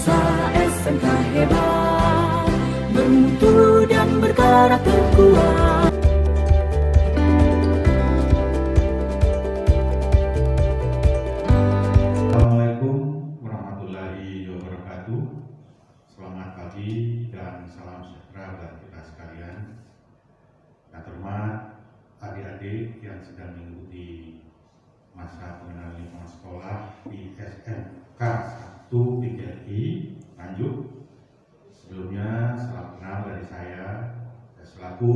bangsa SMK hebat, bermutu dan berkarakter kuat. Assalamualaikum warahmatullahi wabarakatuh. Selamat pagi dan salam sejahtera bagi kita sekalian. Yang terhormat adik-adik yang sedang mengikuti masa pengenalan lingkungan sekolah di SMK 1 PGRI Nganjuk. Sebelumnya salam kenal dari saya selaku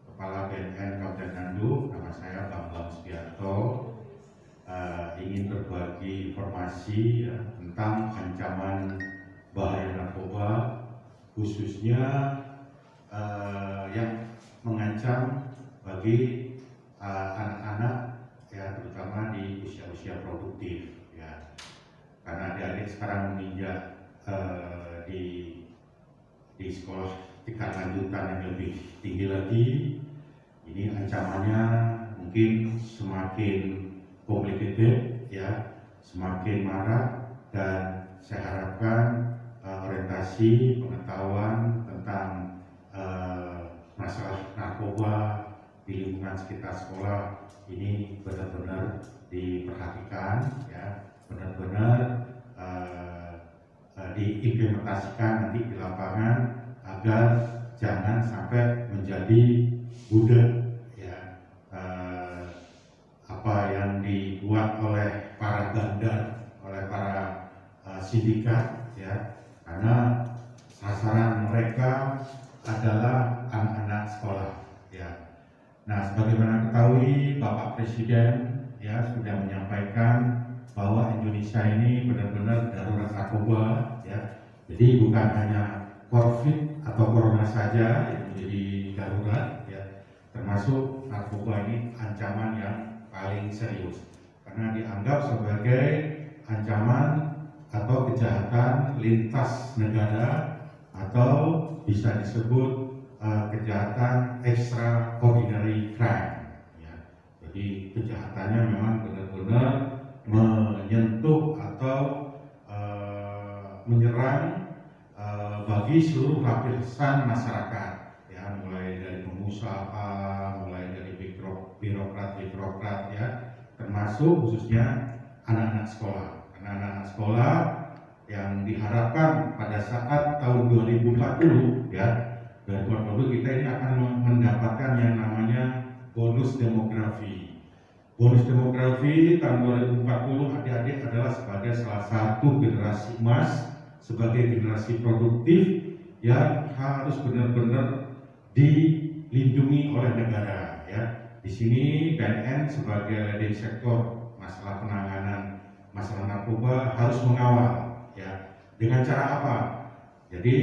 Kepala BNN Kabupaten Nganjuk. Nama saya Bambang Subiarto. Ingin berbagi informasi tentang ancaman bahaya narkoba, khususnya yang mengancam bagi anak-anak terutama di usia-usia produktif ya. Karena adik-adik sekarang menginjak di sekolah tingkat lanjutan yang lebih tinggi lagi, ini ancamannya mungkin semakin complicated ya, semakin marak, dan saya harapkan orientasi pengetahuan tentang masalah narkoba di lingkungan sekitar sekolah ini benar-benar diperhatikan ya, benar-benar diimplementasikan nanti di lapangan agar jangan sampai menjadi budak ya, apa yang dibuat oleh para bandar, oleh para sindikat ya, karena sasaran mereka adalah anak-anak sekolah ya. Nah, sebagaimana ketahui Bapak Presiden ya sudah menyampaikan bahwa Indonesia ini benar-benar darurat narkoba ya. Jadi bukan hanya COVID atau Corona saja yang menjadi darurat ya, termasuk narkoba ini ancaman yang paling serius karena dianggap sebagai ancaman atau kejahatan lintas negara atau bisa disebut kejahatan extraordinary crime ya. Jadi kejahatannya memang benar-benar menyentuh atau menyerang bagi seluruh lapisan masyarakat ya, mulai dari pengusaha, mulai dari birokrat ya, termasuk khususnya anak-anak sekolah. Karena anak-anak sekolah yang diharapkan pada saat tahun 2040 ya, 2040 kita ini akan mendapatkan yang namanya bonus demografi. Bonus demografi tahun 2040 adik-adik adalah sebagai salah satu generasi emas, sebagai generasi produktif yang harus benar-benar dilindungi oleh negara ya. Di sini BNN sebagai leading sektor masalah penanganan masalah narkoba harus mengawal ya. Dengan cara apa? Jadi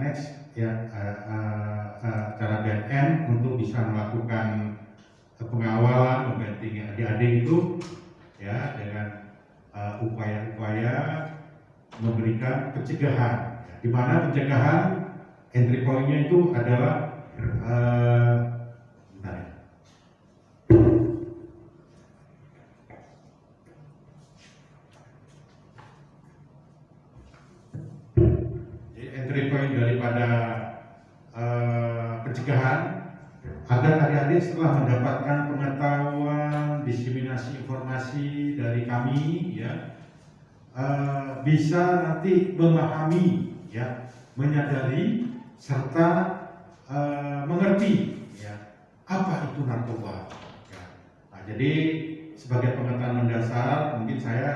next ya, cara BNN untuk bisa melakukan pengawalan, membentengi adik-adik itu ya dengan upaya-upaya memberikan pencegahan ya, di mana pencegahan entry point-nya itu adalah jadi entry point daripada pencegahan agar adik-adik setelah mendapatkan pengetahuan, diseminasi informasi dari kami ya, bisa nanti memahami ya, menyadari serta mengerti ya apa itu narkoba ya. Nah, jadi sebagai pengetahuan mendasar mungkin saya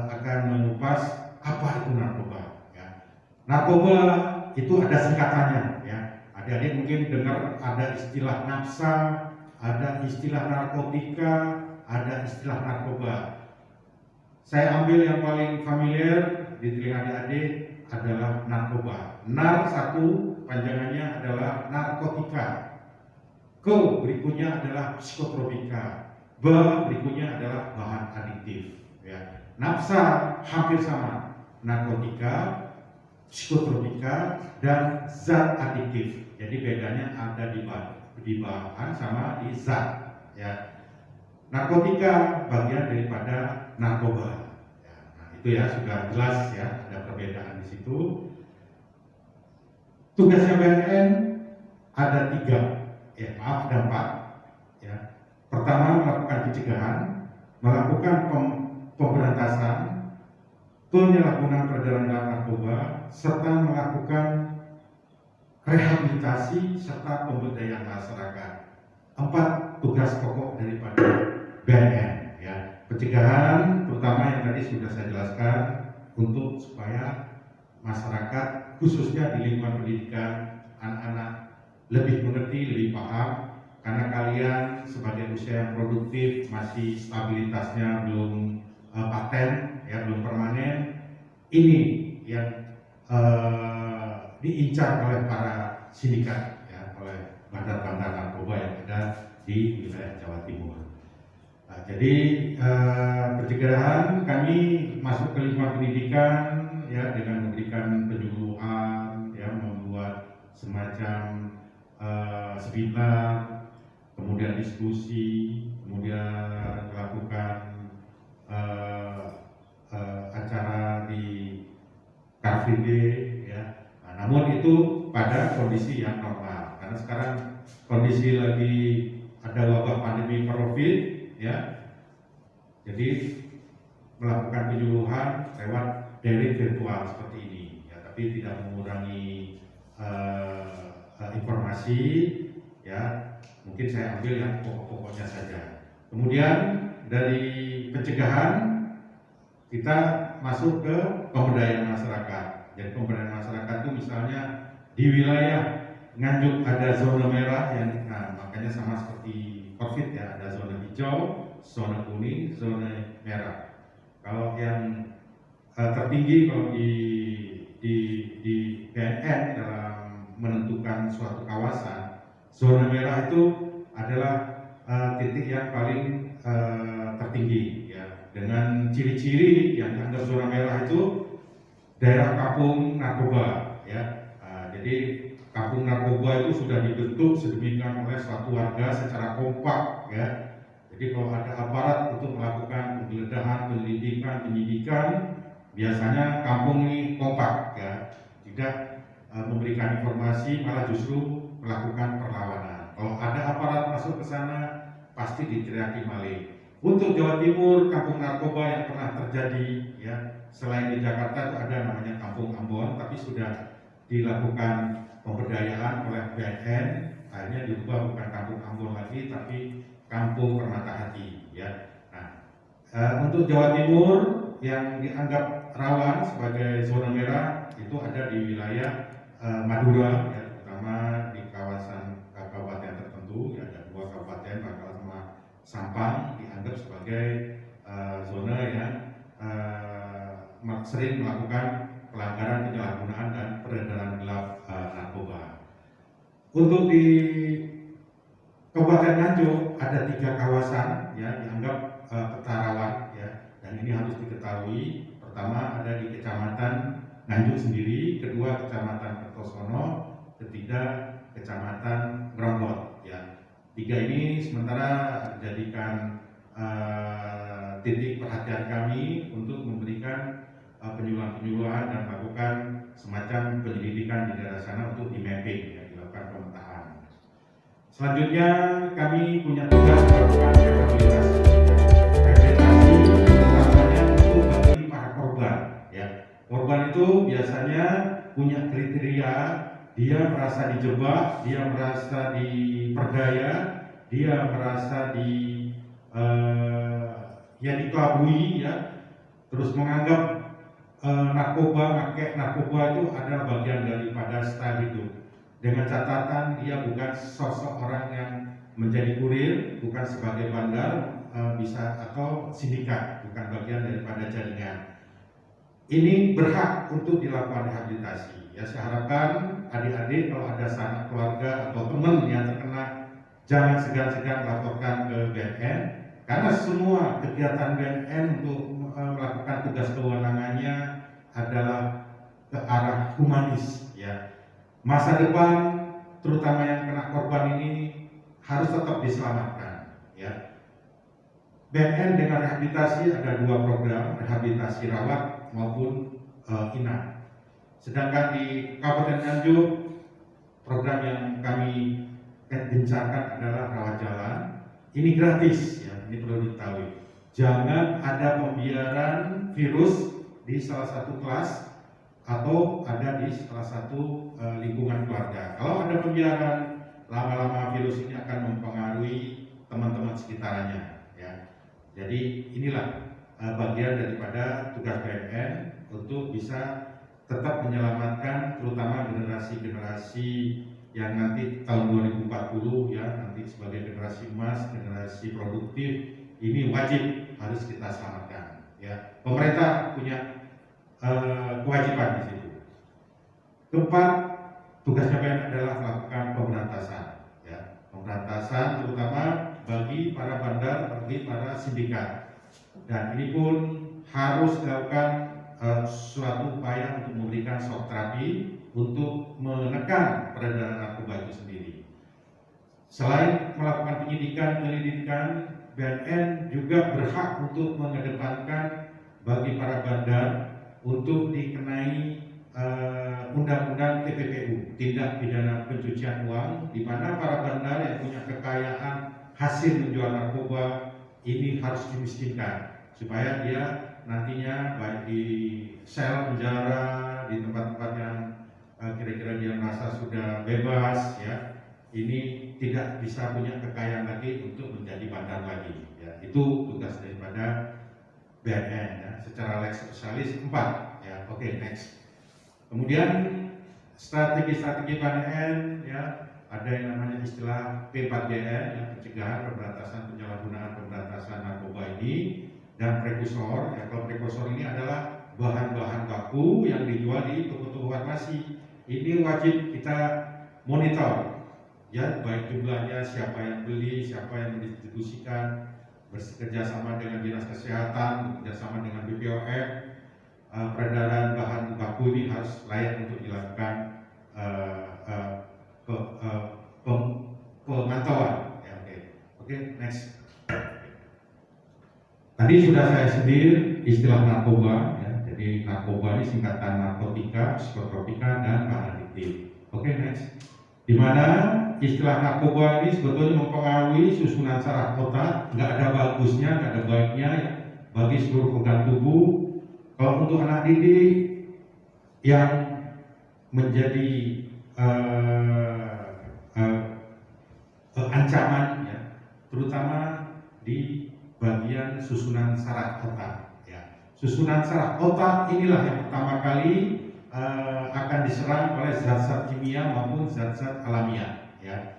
akan mengupas apa itu narkoba ya. Narkoba itu ada singkatannya ya. Adik-adik mungkin dengar ada istilah nafsa, ada istilah narkotika, ada istilah narkoba. Saya ambil yang paling familiar di telinga adik-adik adalah narkoba. Nar satu panjangannya adalah narkotika. Ke berikutnya adalah psikotropika. B berikutnya adalah bahan adiktif. Ya. Nafsa hampir sama. Narkotika, psikotropika, dan zat adiktif. Jadi bedanya ada di bahan sama di zat. Ya. Narkotika bagian daripada narkoba. Ya, nah itu ya sudah jelas ya, ada perbedaan di situ. Tugasnya BNN ada 3, ada 4 ya. Pertama, melakukan pencegahan, melakukan pemberantasan penyalahgunaan peredaran narkoba, serta melakukan rehabilitasi serta pemberdayaan masyarakat. 4 tugas pokok daripada BNN ya. Pencegahan terutama yang tadi sudah saya jelaskan, untuk supaya masyarakat khususnya di lingkungan pendidikan, anak-anak lebih mengerti, lebih paham, karena kalian sebagai usia yang produktif masih stabilitasnya belum paten ya, belum permanen. Ini yang diincar oleh para sindikat ya, oleh bandar-bandar narkoba yang ada di wilayah Jawa Timur. Nah, jadi pencegahan kami masuk ke lingkungan pendidikan ya, dengan memberikan penyuluhan ya, membuat semacam seminar, kemudian diskusi, kemudian melakukan acara di Car Free Day ya. Nah, namun itu pada kondisi yang normal, karena sekarang kondisi lagi ada wabah pandemi COVID ya. Jadi melakukan penyuluhan lewat daring virtual seperti ini ya, tapi tidak mengurangi informasi ya. Mungkin saya ambil yang pokok-pokoknya saja. Kemudian dari pencegahan kita masuk ke pemberdayaan masyarakat. Jadi pemberdayaan masyarakat itu misalnya di wilayah Nganjuk ada zona merah yang, nah, makanya sama seperti COVID ya, ada zona hijau, zona kuning, zona merah. Kalau yang tertinggi kalau di BNN dalam menentukan suatu kawasan, zona merah itu adalah titik yang paling tertinggi ya, dengan ciri-ciri yang dianggap zona merah itu daerah kampung narkoba ya. Jadi kampung narkoba itu sudah dibentuk sedemikian oleh suatu warga secara kompak ya. Jadi kalau ada aparat untuk melakukan penggeledahan, penyelidikan, penyidikan, biasanya kampung ini kompak ya, tidak memberikan informasi, malah justru melakukan perlawanan. Kalau ada aparat masuk ke sana, pasti diteriaki maling. Untuk Jawa Timur, kampung narkoba yang pernah terjadi ya, selain di Jakarta itu ada namanya Kampung Ambon, tapi sudah dilakukan pemberdayaan oleh BNN, akhirnya diubah bukan Kampung Ambon lagi, tapi Kampung Permata Hati ya. Nah, untuk Jawa Timur yang dianggap rawan sebagai zona merah itu ada di wilayah Madura ya, terutama di kawasan kabupaten tertentu ya, ada 2 kabupaten, Bangkalan sama Sampang, dianggap sebagai zona yang sering melakukan pelanggaran penyalahgunaan dan peredaran gelap narkoba. Untuk di Kabupaten Nganjuk ada 3 kawasan ya, dianggap peta rawan ya, dan ini harus diketahui. Pertama ada di Kecamatan Nganjuk sendiri, kedua Kecamatan Kertosono, ketiga Kecamatan Gronggot ya. 3 ini sementara dijadikan titik perhatian kami untuk memberikan penyuluhan-penyuluhan dan melakukan semacam penyelidikan di daerah sana untuk di-mapping ya, dilakukan pemetaan. Selanjutnya kami punya tugas melakukan rehabilitasi utamanya untuk bagi para korban ya. Korban itu biasanya punya kriteria, dia merasa dijebak, dia merasa diperdaya, dia merasa dikelabui ya, terus menganggap narkoba itu adalah bagian daripada style hidup. Dengan catatan dia bukan sosok orang yang menjadi kurir, bukan sebagai bandar, bisa atau sindikat, bukan bagian daripada jaringan. Ini berhak untuk dilakukan rehabilitasi. Ya, saya harapkan adik-adik kalau ada sanak keluarga atau teman yang terkena, jangan segan-segan laporkan ke BNN, karena semua kegiatan BNN untuk melakukan tugas kewenangannya adalah ke arah humanis ya. Masa depan terutama yang kena korban ini harus tetap diselamatkan ya. BNN dengan rehabilitasi ada 2 program, rehabilitasi rawat maupun inap. Sedangkan di Kabupaten Nganjuk, program yang kami gencarkan adalah rawat jalan. Ini gratis, ya, ini perlu diketahui. Jangan ada pembiaran virus di salah satu kelas atau ada di salah satu lingkungan keluarga. Kalau ada pembiaran, lama-lama virus ini akan mempengaruhi teman-teman sekitarnya. Ya. Jadi inilah bagian daripada tugas BNN untuk bisa tetap menyelamatkan terutama generasi-generasi yang nanti tahun 2040 ya, nanti sebagai generasi emas, generasi produktif, ini wajib harus kita selamatkan. Ya, pemerintah punya kewajiban di situ. Keempat, tugasnya BNN adalah melakukan pemberantasan. Ya, pemberantasan terutama bagi para bandar, bagi para sindikat. Dan ini pun harus dilakukan suatu upaya untuk memberikan shock terapi untuk menekan peredaran narkoba itu sendiri. Selain melakukan penyidikan, penyelidikan, BNN juga berhak untuk mengedepankan bagi para bandar untuk dikenai undang-undang TPPU, tindak pidana pencucian uang, di mana para bandar yang punya kekayaan hasil menjual narkoba ini harus dimiskinkan supaya dia nantinya baik di sel penjara, di tempat-tempat yang kira-kira dia merasa sudah bebas, ya, ini tidak bisa punya kekayaan lagi untuk menjadi bandar lagi. Ya, itu tugas daripada BNN, ya, secara lex specialis 4. Ya, oke, next. Kemudian strategi-strategi BNN, ya, ada yang namanya istilah P4GN, ya, pencegahan, pemberantasan, penyalahgunaan, pemberantasan narkoba ini. Dan prekursor, ya, kalau prekursor ini adalah bahan-bahan baku yang dijual di toko-toko farmasi. Ini wajib kita monitor, ya, baik jumlahnya, siapa yang beli, siapa yang mendistribusikan, bekerja sama dengan dinas kesehatan, bekerja sama dengan BPOM. Peredaran bahan baku ini harus layak untuk dilakukan pemantauan. Ya, oke, next. Tadi sudah saya sindir istilah narkoba, ya. Jadi narkoba ini singkatan narkotika, psikotropika, dan bahan adiktif. Oke, next. Di mana istilah narkoba ini sebetulnya mempengaruhi susunan saraf otak, nggak ada bagusnya, nggak ada baiknya, ya, bagi seluruh organ tubuh. Kalau untuk anak didik yang menjadi ancaman, ya, terutama di bagian susunan saraf otak. Ya. Susunan saraf otak inilah yang pertama kali akan diserang oleh zat-zat kimia maupun zat-zat alamiah. Ya.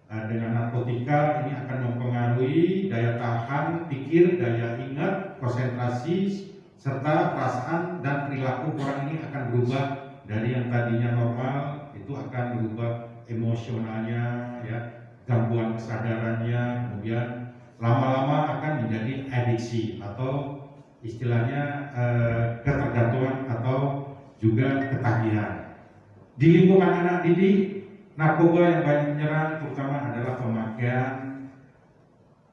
Dengan narkotika ini akan mempengaruhi daya tahan pikir, daya ingat, konsentrasi, serta perasaan dan perilaku orang ini akan berubah dari yang tadinya normal itu akan berubah emosionalnya, ya, gangguan kesadarannya, kemudian lama-lama akan menjadi adiksi atau istilahnya ketergantungan atau juga ketagihan. Di lingkungan anak didik, narkoba yang banyak menyerang terutama adalah pemakaian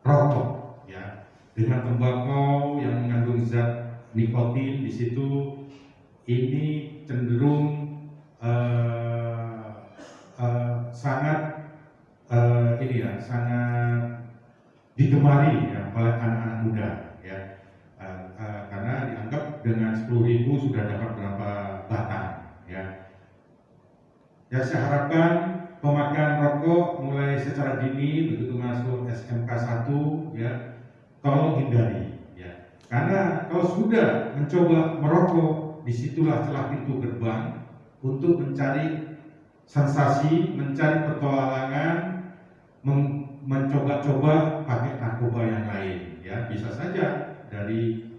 rokok, ya, dengan tembakau yang mengandung zat nikotin di situ. Ini cenderung sangat sangat digemari, ya, oleh anak-anak muda, ya, karena dianggap dengan 10.000 sudah dapat berapa batang, ya. Ya, saya harapkan pemakaian rokok mulai secara dini begitu masuk SMK 1, ya, tolong hindari, ya, karena kalau sudah mencoba merokok, disitulah celah pintu gerbang untuk mencari sensasi, mencari petualangan, mencoba-coba pakai narkoba yang lain, ya, bisa saja dari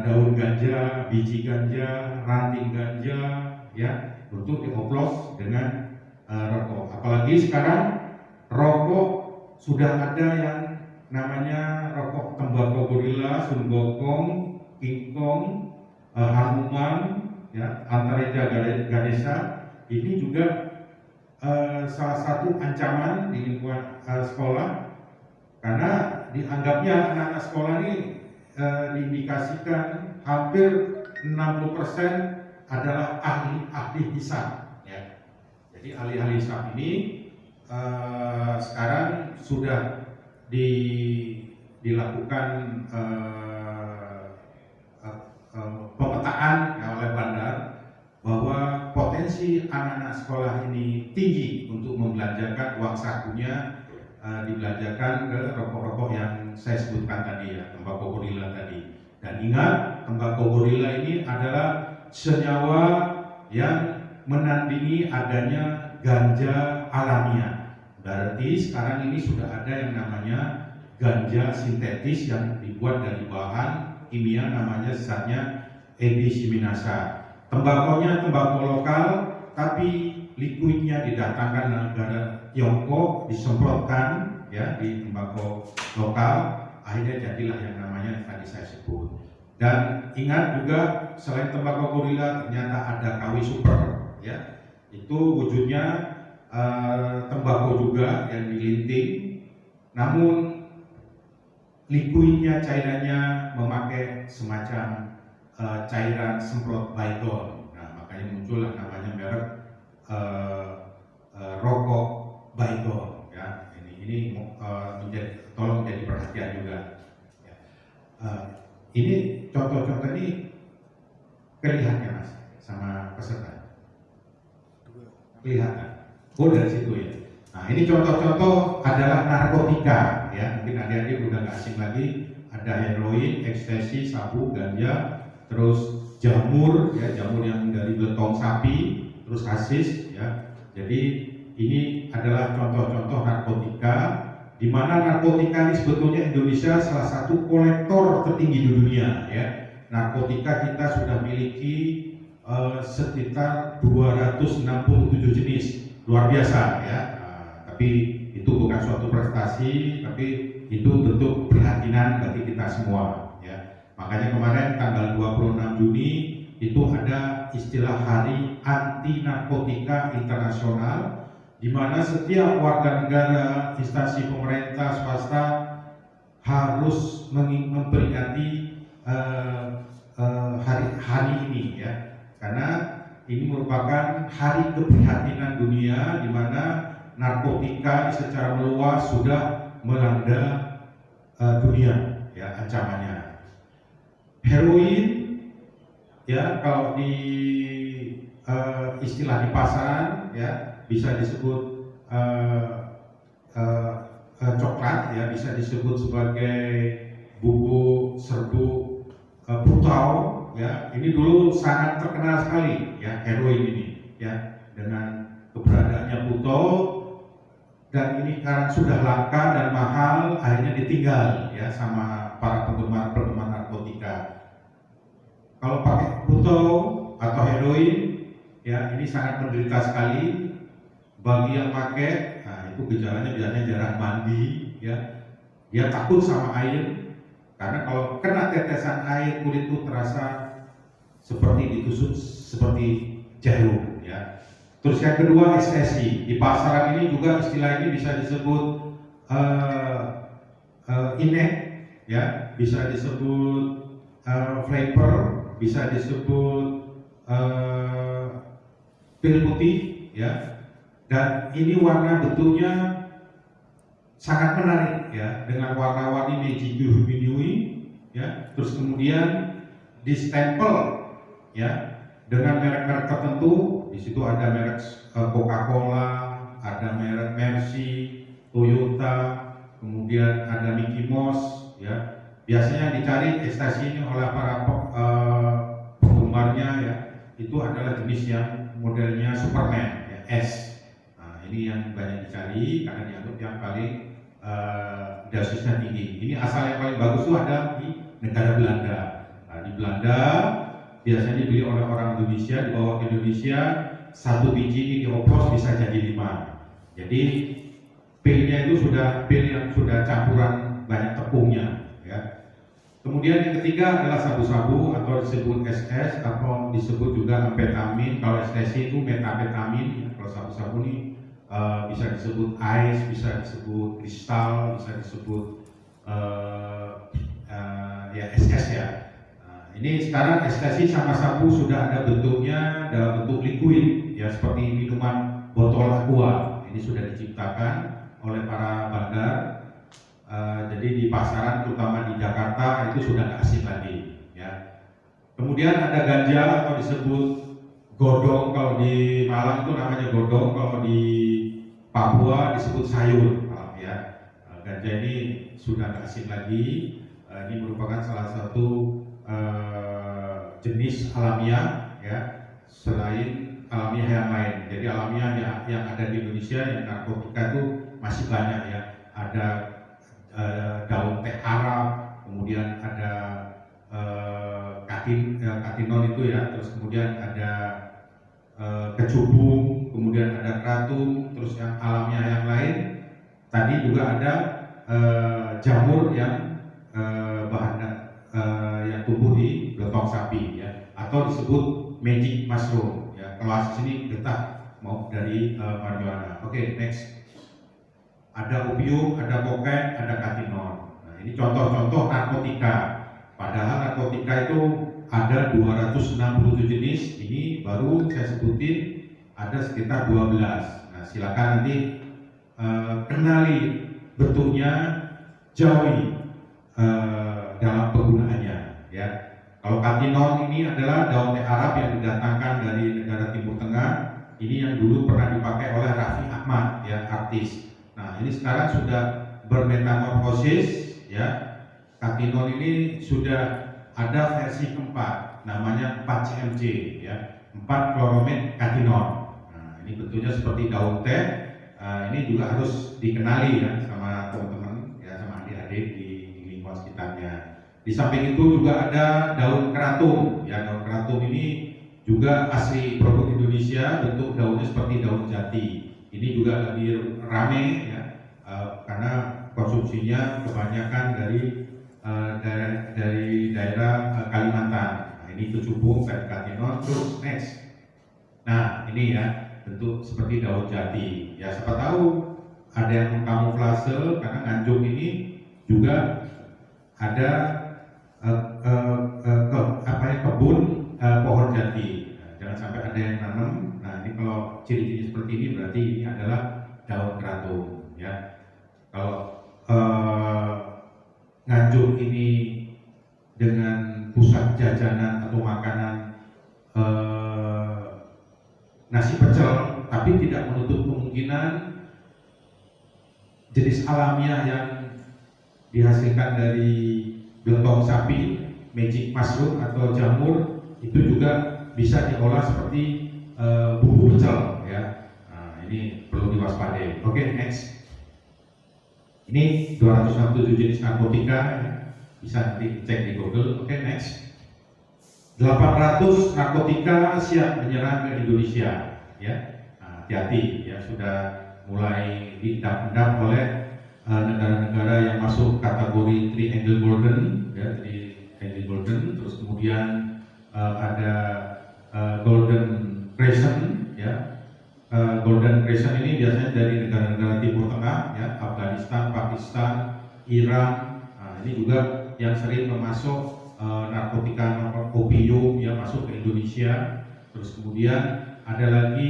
daun ganja, biji ganja, ranting ganja, ya, untuk dioplos dengan rokok. Apalagi sekarang rokok sudah ada yang namanya rokok tembakau gorila, sunggokong, kingkong, hanuman, ya, Antareja Ganesha. Ini juga salah satu ancaman di lingkungan sekolah, karena dianggapnya anak-anak sekolah ini diindikasikan hampir 60% adalah ahli hisab. Ya. Jadi ahli hisab ini sekarang sudah dilakukan pemetaan ya, oleh Bandar bahwa potensi anak-anak sekolah ini tinggi untuk membelanjakan uang sakunya dibelanjakan ke rokok-rokok yang saya sebutkan tadi ya, tembakau gorila tadi. Dan ingat, tembakau gorila ini adalah senyawa yang menandingi adanya ganja alamiah. Berarti sekarang ini sudah ada yang namanya ganja sintetis yang dibuat dari bahan kimia, namanya zatnya ebisiminasa. Tembakonya tembakau lokal, tapi liquidnya didatangkan dari negara Tiongkok, disemprotkan ya di tembakau lokal, akhirnya jadilah yang namanya tadi saya sebut. Dan ingat juga selain tembakau gorila ternyata ada KW super ya, itu wujudnya tembakau juga yang dilinting, namun liquidnya, cairannya memakai semacam cairan semprot Baygon. Nah, makanya muncullah namanya merek rokok Baygon. Ya, ini tolong menjadi perhatian juga. Ya. Ini contoh-contoh ini kelihatannya Mas sama peserta. Kelihatan. Oh dari situ ya. Nah ini contoh-contoh adalah narkotika ya. Mungkin adik-adik udah nggak asing lagi. Ada heroin, ekstasi, sabu, ganja, terus jamur ya, jamur yang dari beletong sapi, terus hasis ya. Jadi ini adalah contoh-contoh narkotika, di mana narkotika ini sebetulnya Indonesia salah satu kolektor tertinggi di dunia ya. Narkotika kita sudah miliki sekitar 267 jenis, luar biasa ya. Tapi itu bukan suatu prestasi, tapi itu bentuk keprihatinan bagi kita semua ya. Makanya kemarin tanggal 26 Juni itu ada istilah Hari Anti Narkotika Internasional, di mana setiap warga negara, instansi pemerintah, swasta harus memperingati hari ini ya, karena ini merupakan hari keprihatinan dunia di mana narkotika secara meluas sudah melanda dunia ya, ancamannya. Heroin ya, kalau di istilah di pasaran ya bisa disebut coklat ya, bisa disebut sebagai bubuk serbuk putau ya. Ini dulu sangat terkenal sekali ya heroin ini ya, dengan keberadaannya putau, dan ini karena sudah langka dan mahal akhirnya ditinggal ya sama para penggemar narkotika. Kalau pakai putau atau heroin ya, ini sangat menderita sekali bagi yang pakai. Nah, itu gejalanya biasanya jarang mandi ya, dia takut sama air, karena kalau kena tetesan air kulit itu terasa seperti ditusuk seperti jarum ya. Terus yang kedua ekstasi. Di pasaran ini juga istilah ini bisa disebut inek ya, bisa disebut flavor, bisa disebut pil putih ya. Dan ini warna bentuknya sangat menarik ya, dengan warna-warni meiji ya. Terus kemudian distempel ya dengan merek-merek tertentu. Di situ ada merek Coca-Cola, ada merek Mercy, Toyota, kemudian ada Mickey Mouse ya. Biasanya dicari ekstasi ini oleh para penggemarnya ya, itu adalah jenis yang modelnya Superman ya, S. Nah, ini yang banyak dicari karena dianggap yang paling dosisnya tinggi. Ini asal yang paling bagus itu ada di negara Belanda. Nah, di Belanda biasanya dibeli oleh orang Indonesia, dibawa ke Indonesia, satu biji ini dioplos bisa jadi 5. Jadi pilnya itu sudah pil yang sudah campuran banyak tepungnya ya. Kemudian yang ketiga adalah sabu-sabu atau disebut SS atau disebut juga amfetamin. Kalau ekstasi itu metapetamin ya. Kalau sabu-sabu ini bisa disebut ice, bisa disebut kristal, bisa disebut ya SS ya. Ini sekarang ekstasi sama sabu sudah ada bentuknya dalam bentuk liquid ya, seperti minuman botol aqua. Ini sudah diciptakan oleh para bandar. Jadi di pasaran terutama di Jakarta itu sudah nggak asing lagi ya. Kemudian ada ganja atau disebut godong, kalau di Malang itu namanya godong, kalau di Papua disebut sayur ya. Ganja ini sudah nggak asing lagi. Ini merupakan salah satu jenis alamiah ya, selain alamiah yang lain. Jadi alamiah yang ada di Indonesia yang narkotika itu masih banyak ya. Ada daun teh Arab, kemudian ada katinol itu ya, terus kemudian ada kecubung, kemudian ada kratum, terus yang alamiah yang lain. Tadi juga ada jamur yang bahan yang tumbuh di belotong sapi ya, atau disebut magic mushroom ya. Kalau asli sini getah mau dari marijuana. Oke, next. Ada opium, ada kokain, ada katinol. Nah, ini contoh-contoh narkotika. Padahal narkotika itu ada 267 jenis. Ini baru saya sebutin ada sekitar 12. Nah, silakan nanti kenali bentuknya, jauhi dalam penggunaannya ya. Kalau katinol ini adalah daun teh Arab yang didatangkan dari negara Timur Tengah. Ini yang dulu pernah dipakai oleh Raffi Ahmad ya, artis. Nah, ini sekarang sudah bermetamorfosis ya. Katinol ini sudah ada versi keempat, namanya 4-CMC ya, 4-chloromet katinol. Nah, ini bentuknya seperti daun teh. Ini juga harus dikenali ya sama teman-teman ya, sama adik-adik di lingkungan sekitarnya. Di samping itu juga ada daun keratum ya. Daun keratum ini juga asli produk Indonesia, bentuk daunnya seperti daun jati. Ini juga lebih rame ya, karena konsumsinya kebanyakan dari daerah Kalimantan. Nah, ini kecubung, katinol. Terus next. Nah, ini ya bentuk seperti daun jati. Ya, siapa tahu ada yang mengkamuflase, karena Nganjuk ini juga ada kebun pohon jati. Nah, jangan sampai ada yang nanam. Nah, ini kalau ciri-ciri seperti ini berarti ini adalah daun keratum ya. Kalau Nganjuk ini dengan pusat jajanan atau makanan nasi pecel, tapi tidak menutup kemungkinan jenis alamiah yang dihasilkan dari belotong sapi, magic mushroom atau jamur, itu juga bisa diolah seperti bumbu pecel ya. Nah, ini perlu diwaspadai. Oke, next. Ini 267 jenis narkotika ya. Bisa dicek di Google. Oke, next. 800 narkotika siap menyerang ke Indonesia ya. Nah, hati-hati ya, sudah mulai diendap-endap oleh negara-negara yang masuk kategori Triangle Golden ya, Triangle Golden. Terus kemudian ada Golden Crescent ya. Golden Crescent ini biasanya dari negara-negara Timur Tengah ya, Afghanistan, Pakistan, Iran. Nah, ini juga yang sering memasuk narkotika opium ya, masuk ke Indonesia. Terus kemudian ada lagi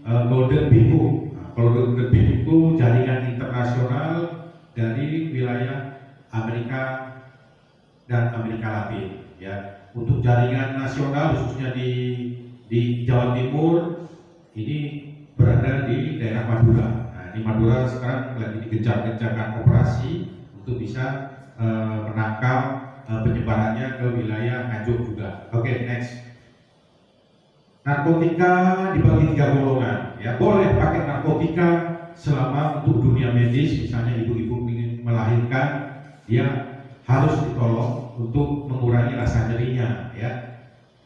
Golden Bibu. Nah, Golden Bibu itu jaringan internasional dari wilayah Amerika dan Amerika Latin ya. Untuk jaringan nasional khususnya di Jawa Timur ini berada di daerah Madura. Nah, di Madura sekarang lagi dikejar-kejarkan operasi untuk bisa menangkal penyebarannya ke wilayah Nganjuk juga. Oke, next. Narkotika dibagi 3 golongan. Ya, boleh pakai narkotika selama untuk dunia medis, misalnya ibu-ibu ingin melahirkan, dia harus ditolong untuk mengurangi rasa nyerinya. Ya,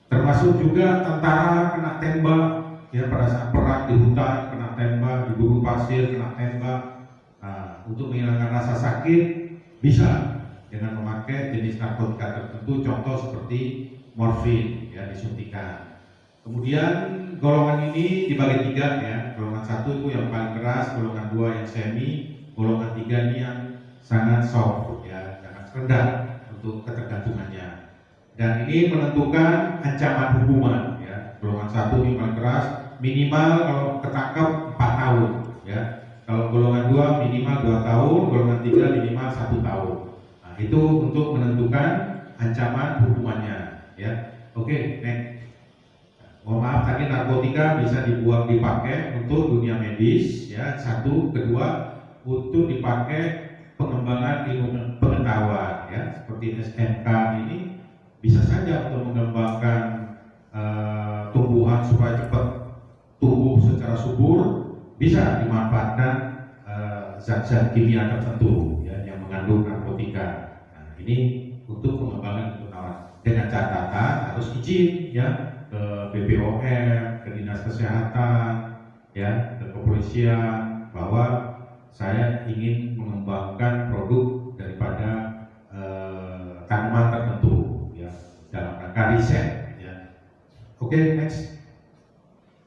termasuk juga tentara kena tembak. Ya, pada saat perang di hutan kena tembak, di gurun pasir kena tembak. Nah, untuk menghilangkan rasa sakit bisa dengan memakai jenis narkotika tertentu, contoh seperti morfin ya, disuntikan. Kemudian golongan ini dibagi 3 ya. Golongan 1 itu yang paling keras, golongan 2 yang semi, golongan 3 ini yang sangat soft ya. rendah untuk ketergantungannya. Dan ini menentukan ancaman hukuman, ya. Golongan 1 ini paling keras, minimal kalau ketangkap 4 tahun, ya. Kalau golongan 2 minimal 2 tahun, golongan 3 minimal 1 tahun. Nah, itu untuk menentukan ancaman hukumannya, ya. Oke, next. Mohon maaf, tadi narkotika bisa dipakai untuk dunia medis, ya. Satu, kedua, untuk dipakai pengembangan ilmu pengetahuan, ya. Seperti SMK ini bisa saja untuk mengembangkan tumbuhan supaya cepat tumbuh secara subur, bisa dimanfaatkan zat-zat kimia tertentu, ya, yang mengandung narkotika. Nah, ini untuk pengembangan pengetahuan dengan catatan harus izin, ya, ke BPOM, ke dinas kesehatan, ya, ke kepolisian, bahwa saya ingin mengembangkan produk daripada tanaman tertentu, ya, dalam rangka riset, ya. Oke, next.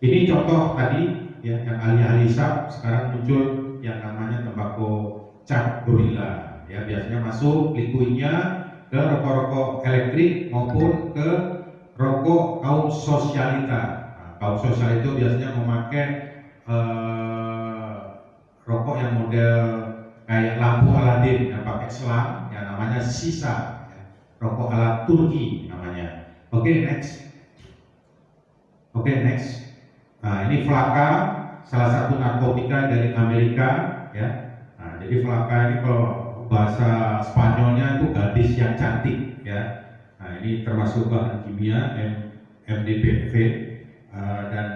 Ini contoh tadi, ya, yang ahli-ahli hisap sekarang muncul yang namanya tembakau cap gorila, ya. Biasanya masuk likuidnya ke rokok-rokok elektrik maupun ke rokok kaum sosialita. Nah, kaum sosial itu biasanya memakai rokok yang model kayak lampu Aladin yang pakai selang, yang namanya sisa, ya. Rokok ala Turki namanya. Oke, next. Nah, ini Flaka, salah satu narkotika dari Amerika, ya. Nah, jadi Flaka ini kalau bahasa Spanyolnya itu gadis yang cantik, ya. Nah, ini termasuk bahan kimia MDPV, dan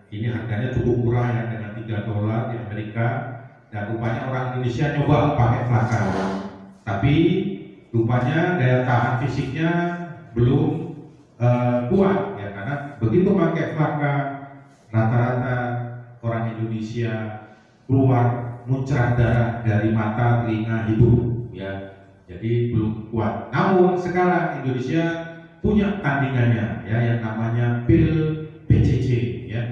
ini harganya cukup murah, ya, dengan $3 di Amerika. Dan rupanya orang Indonesia nyoba pakai Flaka, tapi rupanya daya tahan fisiknya belum kuat, ya, karena begitu pakai Flaka rata-rata orang Indonesia keluar muncrat darah dari mata, telinga, hidung, ya. Jadi belum kuat. Namun sekarang Indonesia punya tandingannya, ya, yang namanya pil PCC, ya,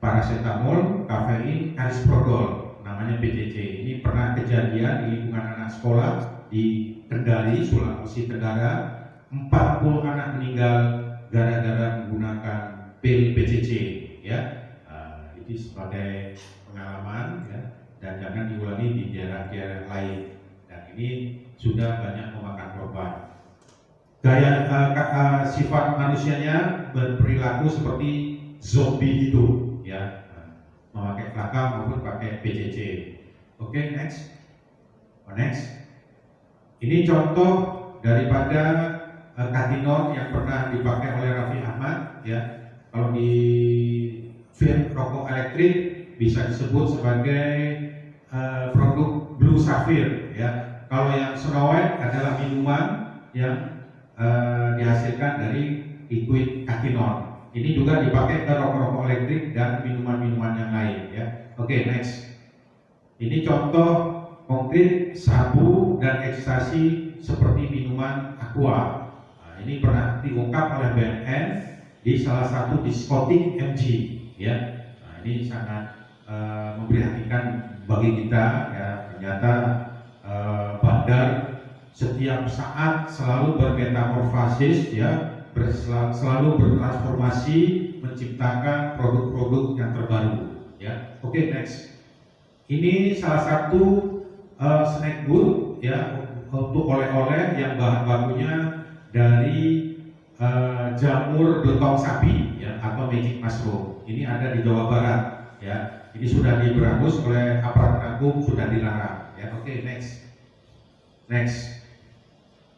paracetamol, kafein, arisprodol, namanya PCC. Ini pernah kejadian di lingkungan anak sekolah di Kendari, Sulawesi Tenggara. 40 anak meninggal gara-gara menggunakan pil PCC, ya. Ini sebagai pengalaman, ya, dan jangan diulangi di daerah-daerah lain. Dan ini sudah banyak memakan korban. Gaya sifat manusianya berperilaku seperti zombie itu, ya, memakai Flaka maupun pakai PCC. Oke, next. Ini contoh daripada katinon yang pernah dipakai oleh Raffi Ahmad, ya. Kalau di film rokok elektrik bisa disebut sebagai produk Blue Sapphire, ya. Kalau yang Snow White adalah minuman yang dihasilkan dari liquid katinon. Ini juga dipakai ke rokok-rokok elektrik dan minuman-minuman yang lain, ya. Oke, next. Ini contoh konkret sabu dan ekstasi seperti minuman aqua. Nah, ini pernah diungkap oleh BNN di salah satu diskotik MG, ya. Nah, ini sangat memprihatinkan bagi kita, ya. Ternyata bandar setiap saat selalu bermetamorfosis, ya, selalu bertransformasi menciptakan produk-produk yang terbaru, ya. Oke, next. Ini salah satu snack food, ya, untuk oleh-oleh yang bahan bakunya dari jamur beletong sapi, ya, atau magic mushroom. Ini ada di Jawa Barat, ya. Ini sudah diberangus oleh aparat hukum, sudah dilarang, ya. Oke, next.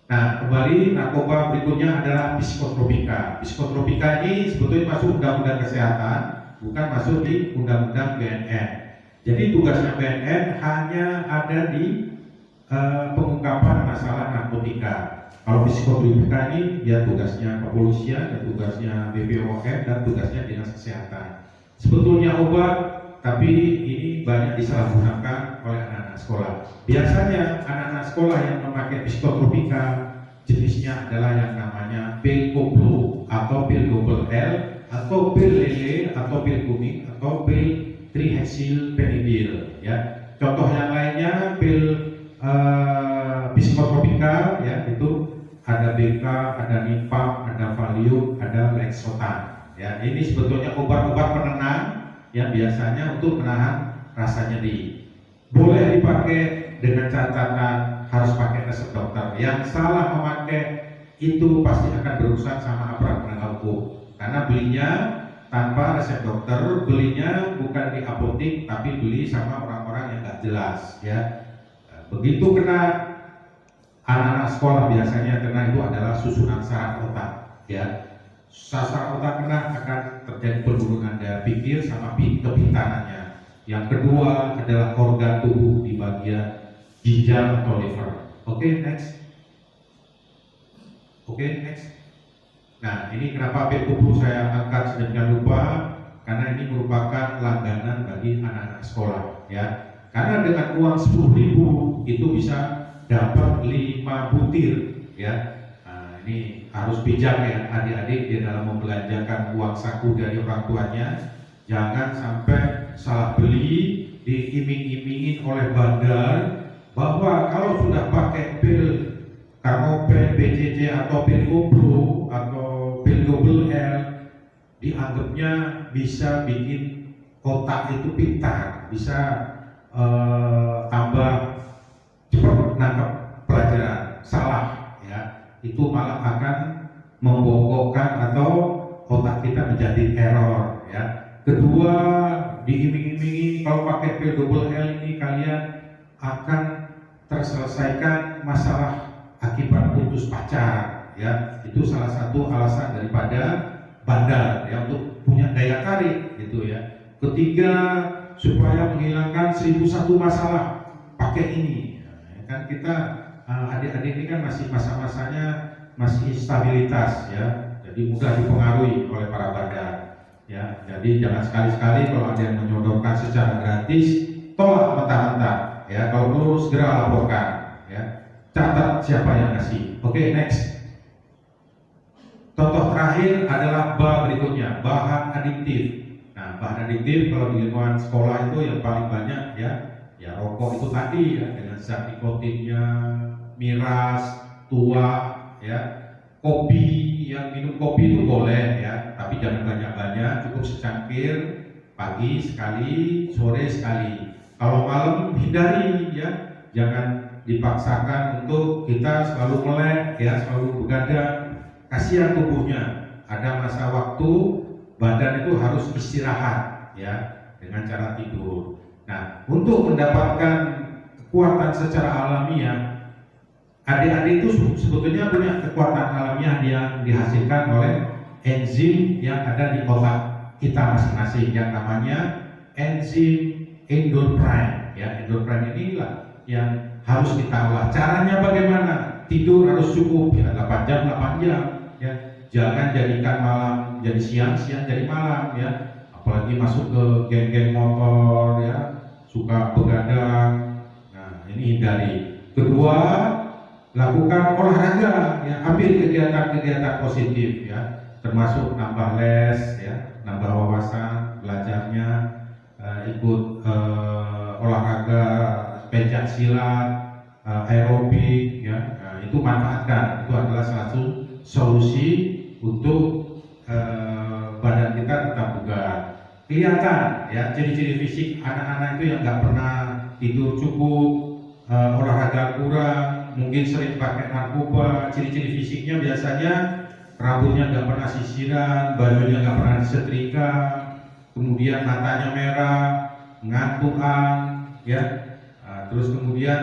Nah, kembali narkoba berikutnya adalah psikotropika. Psikotropika ini sebetulnya masuk undang-undang kesehatan, bukan masuk di undang-undang BNN. Jadi tugasnya BNN hanya ada di pengungkapan masalah narkotika. Kalau psikotropika ini, ya, tugasnya kepolisian, dan tugasnya BPOM, dan tugasnya dinas kesehatan. Sebetulnya obat, tapi ini banyak disalahgunakan oleh anak-anak sekolah. Biasanya anak-anak sekolah yang memakai psikotropika jenisnya adalah yang namanya pil koplo, atau pil double L, atau pil lele, atau pil kuning, atau pil trihexylpenidil, ya. Contoh yang lainnya pil psikotropika, ya, ini sebetulnya obat-obat penenang yang biasanya untuk menahan rasa nyeri. Boleh dipakai dengan catatan harus pakai resep dokter. Yang salah memakai itu pasti akan berurusan sama aparat penegak hukum, karena belinya tanpa resep dokter, belinya bukan di apotek tapi beli sama orang-orang yang nggak jelas ya. Begitu kena anak-anak sekolah biasanya kena itu adalah susunan saraf otak ya. Saraf otak kena akan terjadi penurunan daya pikir sama kepintarannya. Yang kedua adalah organ tubuh di bagian ginjal atau liver. Oke, next. Nah, ini kenapa Pilkubu saya angkat sedemikian rupa, karena ini merupakan langganan bagi anak-anak sekolah ya. Karena dengan uang 10.000 itu bisa dapat 5 butir ya. Nah, ini harus bijak ya adik-adik di dalam membelanjakan uang saku dari orang tuanya. Jangan sampai salah beli, diiming-imingin oleh bandar bahwa kalau sudah pakai pil Karmopen, BCC atau pil Koplo atau pil double L, dianggapnya bisa bikin otak itu pintar, bisa tambah cepat nangkap pelajaran. Salah ya, itu malah akan membongkokkan atau otak kita menjadi error ya. Kedua, diiming-imingi kalau pakai pil double L ini kalian akan terselesaikan masalah akibat putus pacar ya. Itu salah satu alasan daripada bandar ya, untuk punya daya tarik gitu ya. Ketiga, supaya menghilangkan 1001 masalah pakai ini ya, kan kita adik-adik ini kan masih masa-masanya masih stabilitas ya, jadi mudah dipengaruhi oleh para bandar ya. Jadi jangan sekali-sekali kalau ada yang menyodorkan secara gratis, tolak mentah-mentah ya. Kalau perlu segera laporkan ya, catat siapa yang ngasih. Oke, next. Contoh terakhir adalah berikutnya, bahan adiktif. Nah, bahan adiktif kalau di lingkungan sekolah itu yang paling banyak ya rokok itu tadi ya, dengan zat nikotinnya, miras, tuak ya, kopi, yang minum kopi itu boleh ya, tapi jangan banyak-banyak, cukup secangkir, pagi sekali, sore sekali. Kalau malam hindari ya, jangan dipaksakan untuk kita selalu melek ya, selalu begadang. Kasihan tubuhnya, ada masa waktu badan itu harus istirahat ya, dengan cara tidur. Nah, untuk mendapatkan kekuatan secara alamiah, adik-adik itu sebetulnya punya kekuatan alamiah yang dihasilkan oleh enzim yang ada di otak kita masing-masing, yang namanya enzim endorfin ya. Endorfin inilah yang harus kita olah. Caranya bagaimana? Tidur harus cukup ya, 8 jam ya. Jangan jadikan malam jadi siang, siang jadi malam ya. Apalagi masuk ke geng-geng motor ya, suka begadang. Nah, ini hindari. Kedua, lakukan olahraga ya, ambil kegiatan-kegiatan positif ya, termasuk nambah les ya, nambah wawasan belajarnya, ikut olahraga pencak silat, aerobik ya. Nah, itu manfaatkan, itu adalah salah satu solusi untuk badan kita tetap bugar. Kelihatan ya ciri-ciri fisik anak-anak itu yang nggak pernah tidur cukup, olahraga kurang, mungkin sering pakai narkoba. Ciri-ciri fisiknya biasanya rambutnya nggak pernah sisiran, bajunya nggak pernah disetrika, kemudian matanya merah, ngantukan ya. Terus kemudian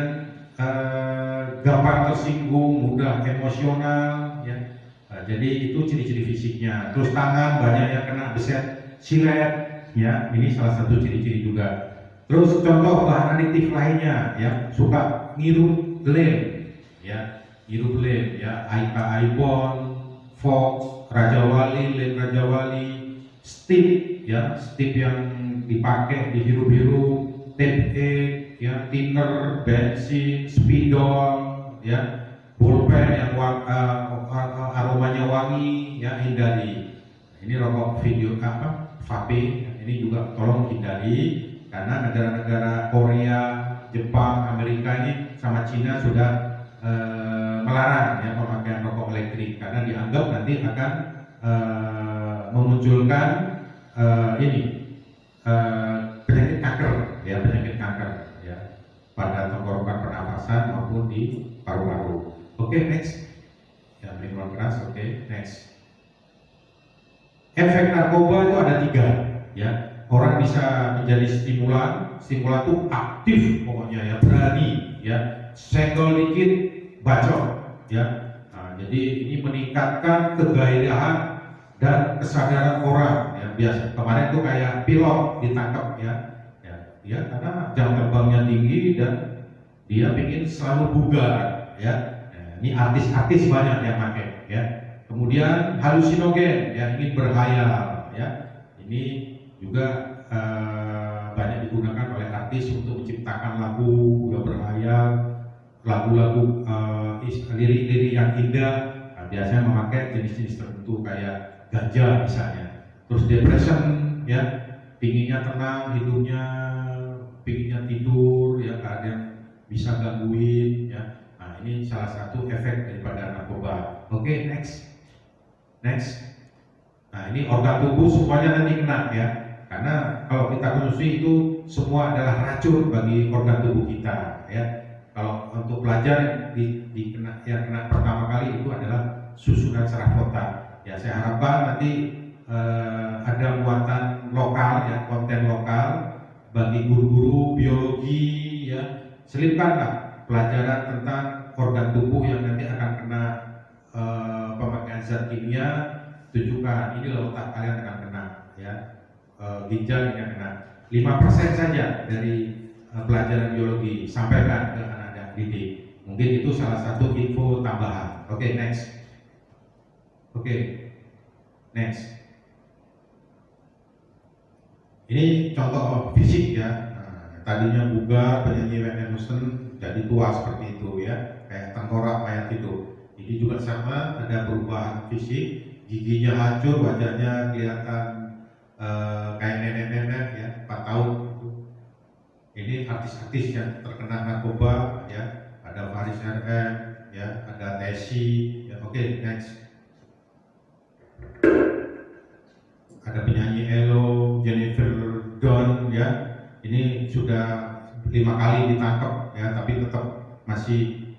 gampang tersinggung, mudah emosional ya. Jadi itu ciri-ciri fisiknya. Terus tangan banyak yang kena beset silet ya, ini salah satu ciri-ciri juga. Terus contoh bahan adiktif lainnya ya, suka ngirup lem ya, ngirup lem ya, Aika Aibon, Fox, Raja Wali, lem Raja Wali, stick ya, stick yang dipakai dihirup-hirup, tape ya, thinner, bensin, spidol ya, pulpen yang aromanya wangi ya, hindari. Ini rokok video vape, ini juga tolong hindari, karena negara-negara Korea, Jepang, Amerika ini sama Cina sudah melarang ya pemakaian rokok elektrik, karena dianggap nanti akan memunculkan penyakit kanker ya pada tenggorokan pernafasan maupun di paru-paru. Oke, next. Ya, minuman keras. Oke, next. Efek narkoba itu ada 3, ya. Orang bisa menjadi stimulan itu aktif pokoknya ya, berani ya, senggol dikit bacot ya. Nah, jadi ini meningkatkan kegairahan dan kesadaran orang ya. Biasa kemarin tuh kayak pilot ditangkap ya karena jam terbangnya tinggi dan dia ingin selalu bugar ya. Nah, ini artis-artis banyak yang pakai ya. Kemudian halusinogen ya, ingin berhayal ya. Ini juga banyak digunakan oleh artis untuk menciptakan lagu berhayal, lagu-lagu lirik-lirik yang indah. Nah, biasanya memakai jenis-jenis tertentu kayak ganja misalnya. Terus depression ya, pinginnya tenang hidupnya, pinginnya tidur ya, kadang bisa gangguin ya. Nah, ini salah satu efek daripada narkoba. Oke, next. Nah, ini organ tubuh semuanya nanti kena ya, karena kalau kita konsumsi itu semua adalah racun bagi organ tubuh kita ya. Kalau untuk pelajar yang kena pertama kali itu adalah susunan saraf otak ya. Saya harapkan nanti ada muatan lokal ya, konten lokal bagi guru-guru biologi ya. Selipkanlah pelajaran tentang organ tubuh yang nanti akan kena pemakaian zat kimia. Tunjukkan ini loh otak kalian akan kena ya, ginjal ini akan kena. 5% saja dari pelajaran biologi sampaikan ke anak-anak didik. Mungkin itu salah satu info tambahan. Oke, next. Ini contoh fisik ya. Nah, tadinya bugar penyanyi Whitney Houston jadi tua seperti itu ya, kayak tengkorak mayat itu. Ini juga sama, ada perubahan fisik. Giginya hancur, wajahnya kelihatan kayak nenek-nenek ya, 4 tahun gitu. Ini artis-artis yang terkena narkoba ya, ada Faris RM ya, ada Tesi ya. Oke, next. Ada penyanyi Elo, Jennifer Don ya, ini sudah 5 kali ditangkap ya, tapi tetap masih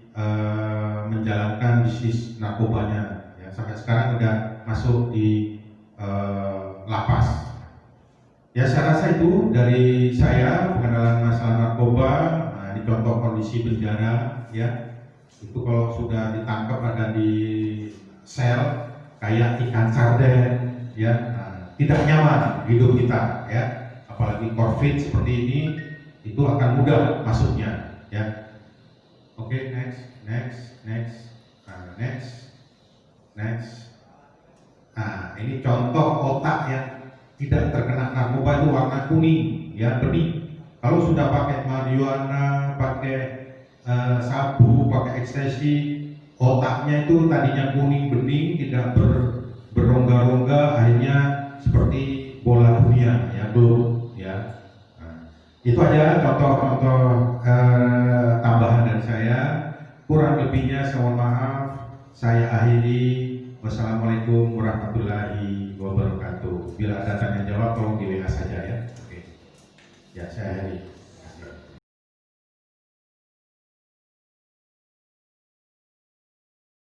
menjalankan bisnis narkobanya ya, sampai sekarang udah masuk di lapas. Ya, saya rasa itu dari saya pengenalan masalah narkoba. Nah, ini contoh kondisi penjara ya. Itu kalau sudah ditangkap ada di sel kayak ikan sarden ya. Nah, tidak nyaman hidup kita ya. Apalagi COVID seperti ini, itu akan mudah masuknya ya. Oke, next. Nah, ini contoh otak yang tidak terkena narkoba itu warna kuning ya, bening. Kalau sudah pakai marijuana, pakai sabu, pakai ekstasi, otaknya itu tadinya kuning bening, tidak berongga-rongga, akhirnya seperti bola dunia ya, globe ya. Nah, itu aja contoh-contoh tambahan dari saya. Kurang lebihnya saya mohon maaf. Saya akhiri. Wassalamualaikum warahmatullahi wabarakatuh. Bila ada tanya jawab tolong di WA saja ya. Oke. Ya, saya akhiri.